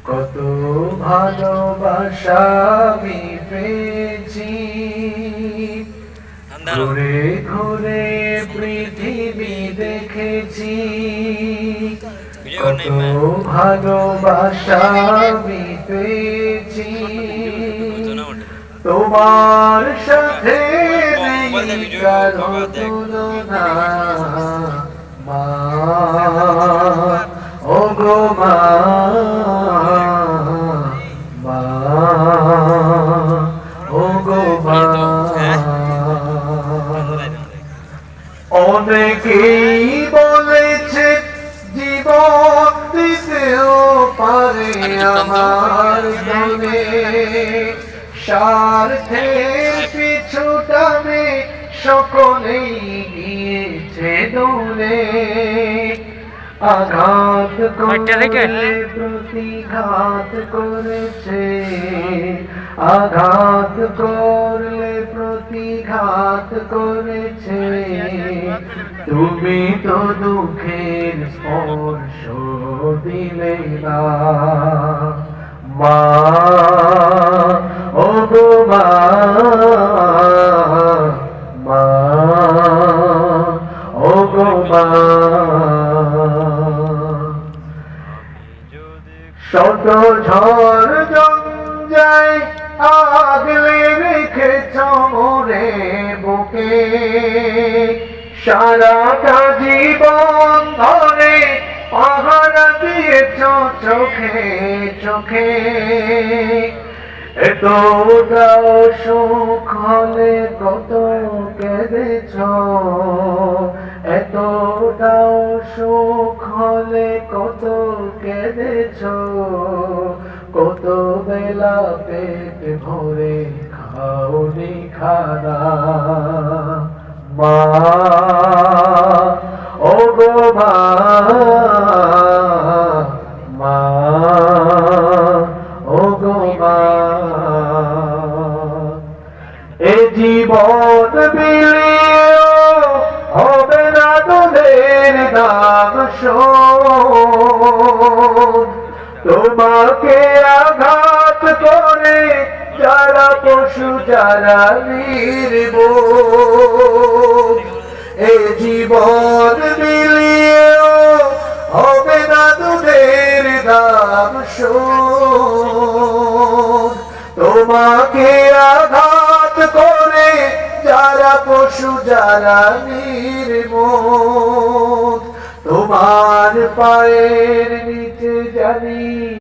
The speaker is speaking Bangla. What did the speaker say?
কত ভালোবাসা আমি পেয়েছি, ঘুরে ঘুরে পৃথিবী দেখেছি। কত ভালোবাসা আমি পেয়েছি, তোমার সাথে নেই কারো তুলনা। মা, ও গো মা, মা, ও গো মা। অনেকেই বলেছে জীবন দিতেও পারে আমার মনে, স্বার্থের পিছু টানে সকলেই গিয়েছে দূরে। আঘাত করলে প্রতিঘাত করেছে, আঘাত করলে প্রতিঘাত করেছে। তুমি তো দুঃখের স্পর্শ দিলে না। মা, ও গো মা, মা, ও গো মা। শত ঝড় জঞ্জায় আগলে রেখেছ মোরে বুকে, সারাটা জীবন ধরে পাহারা দিয়েছ চোখে চোখে। এতটাও সুখ হলে কত কেঁদেছ, এতটাও সুখ হলে কত কেঁদেছ। কত বেলা পেট ভরে খাওনি খানা। মা, ও গো মা, মা, ও গো মা। এ জীবন বিলিয়েও হবে না তোদের দাম শোধ। তোমাকে আঘাত করে যারা পশু যারা নির্বোধ। এ জীবন বিলিয়েও হবে না তোদের দাম শোধ। তোমাকে আঘাত করে যারা পশু যারা নির্বোধ। তোমার পায়ের নিচে জানি